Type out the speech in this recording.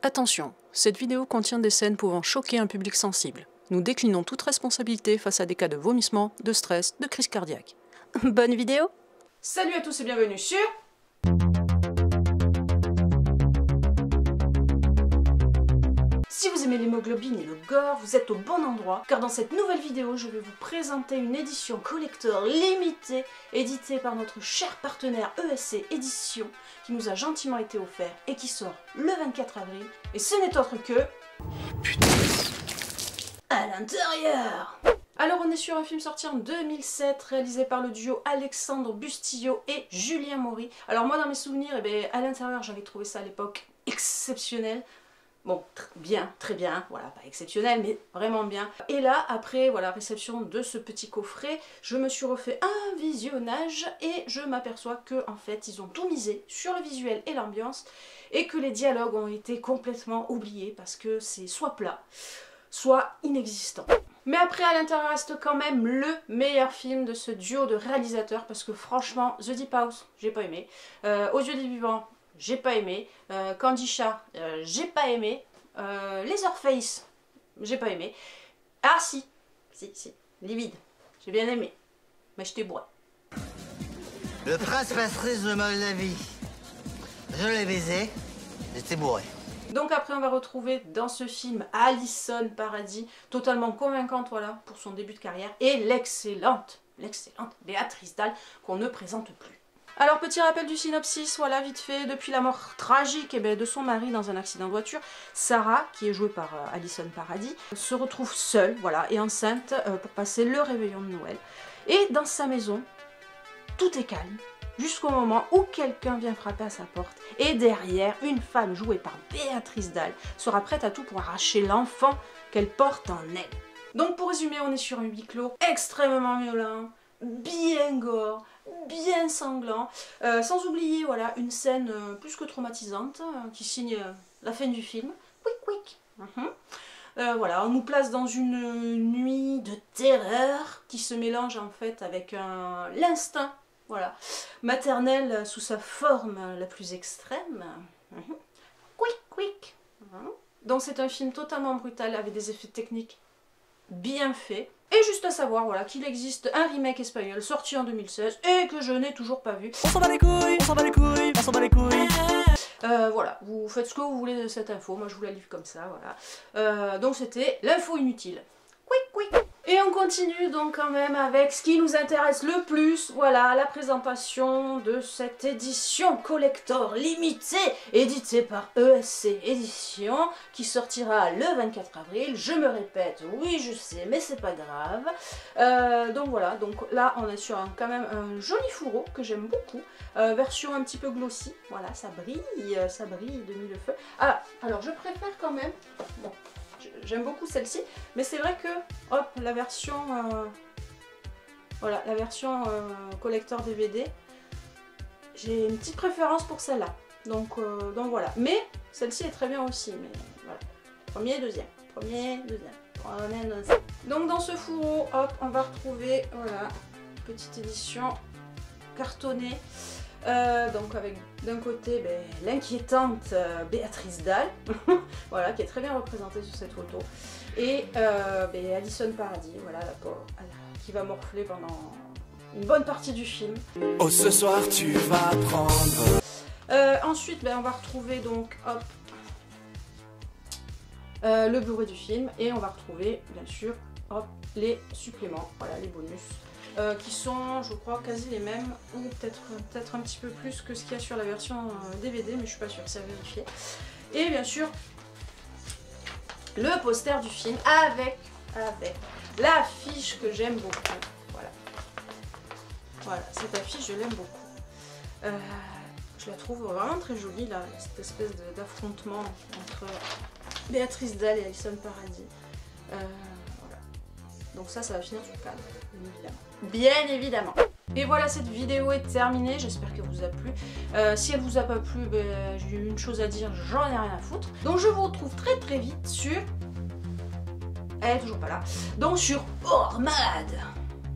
Attention, cette vidéo contient des scènes pouvant choquer un public sensible. Nous déclinons toute responsabilité face à des cas de vomissement, de stress, de crise cardiaque. Bonne vidéo! Salut à tous et bienvenue sur... Si vous aimez l'hémoglobine et le gore, vous êtes au bon endroit, car dans cette nouvelle vidéo, je vais vous présenter une édition collector limitée, éditée par notre cher partenaire ESC Éditions, qui nous a gentiment été offert et qui sort le 24 avril. Et ce n'est autre que... Putain. À l'intérieur. Alors on est sur un film sorti en 2007, réalisé par le duo Alexandre Bustillo et Julien Maury. Alors moi dans mes souvenirs, à l'intérieur j'avais trouvé ça à l'époque exceptionnel. Bon, très bien, voilà, pas exceptionnel, mais vraiment bien. Et là, après, voilà, réception de ce petit coffret, je me suis refait un visionnage et je m'aperçois que, en fait, ils ont tout misé sur le visuel et l'ambiance et que les dialogues ont été complètement oubliés parce que c'est soit plat, soit inexistant. Mais après, à l'intérieur reste quand même le meilleur film de ce duo de réalisateurs parce que franchement, The Deep House, j'ai pas aimé. Aux yeux des vivants, j'ai pas aimé. Candy Chat, j'ai pas aimé. Leatherface, j'ai pas aimé. Ah si, Livide, j'ai bien aimé. Mais j'étais bourré. Le prince Patrice de Moldavie. Je l'ai baisé, j'étais bourré. Donc après on va retrouver dans ce film Alison Paradis, totalement convaincante voilà, pour son début de carrière, et l'excellente Béatrice Dalle qu'on ne présente plus. Alors petit rappel du synopsis, voilà vite fait, depuis la mort tragique de son mari dans un accident de voiture, Sarah, qui est jouée par Alison Paradis, se retrouve seule voilà, et enceinte pour passer le réveillon de Noël. Et dans sa maison, tout est calme. Jusqu'au moment où quelqu'un vient frapper à sa porte et derrière, une femme jouée par Béatrice Dalle sera prête à tout pour arracher l'enfant qu'elle porte en elle. Donc pour résumer, on est sur un huis clos extrêmement violent, bien gore, bien sanglant, sans oublier voilà, une scène plus que traumatisante qui signe la fin du film. Quick. Voilà, on nous place dans une nuit de terreur qui se mélange en fait avec l'instinct. Voilà, maternelle sous sa forme la plus extrême. Quick. Donc c'est un film totalement brutal avec des effets techniques bien faits. Et juste à savoir voilà, qu'il existe un remake espagnol sorti en 2016 et que je n'ai toujours pas vu. On s'en bat les couilles, on s'en bat les couilles, on s'en bat les couilles. Voilà, vous faites ce que vous voulez de cette info, moi je vous la livre comme ça, voilà. Donc c'était l'info inutile. Quick. Et on continue donc quand même avec ce qui nous intéresse le plus, voilà, la présentation de cette édition collector limitée, éditée par ESC Éditions, qui sortira le 24 avril, je me répète, oui je sais, mais c'est pas grave. Donc voilà, donc là on est sur quand même un joli fourreau que j'aime beaucoup, version un petit peu glossy, voilà, ça brille de mille feux. Ah, alors je préfère quand même, bon, j'aime beaucoup celle-ci, mais c'est vrai que, hop, la version, voilà, la version collector DVD, j'ai une petite préférence pour celle-là. Donc voilà. Mais celle-ci est très bien aussi, mais voilà. Premier, deuxième. Donc dans ce fourreau, hop, on va retrouver, voilà, petite édition cartonnée. Donc avec d'un côté l'inquiétante Béatrice Dalle, voilà, qui est très bien représentée sur cette photo, et Alison Paradis, voilà, la pauvre, qui va morfler pendant une bonne partie du film. Oh ce soir tu vas prendre. Ensuite on va retrouver donc hop, le Blu-ray du film, et on va retrouver bien sûr hop, les suppléments, voilà, les bonus. Qui sont, je crois, quasi les mêmes, ou peut-être un petit peu plus que ce qu'il y a sur la version DVD, mais je suis pas sûre, c'est à vérifier. Et bien sûr, le poster du film avec l'affiche que j'aime beaucoup. Voilà, cette affiche, je l'aime beaucoup. Je la trouve vraiment très jolie, là, cette espèce d'affrontement entre Béatrice Dalle et Alison Paradis. Voilà. Donc ça va finir sur le cadre, bien évidemment. Et voilà, cette vidéo est terminée, j'espère qu'elle vous a plu. Si elle vous a pas plu, j'ai une chose à dire, j'en ai rien à foutre. Donc je vous retrouve très vite sur... Elle est toujours pas là. Donc sur Ormad.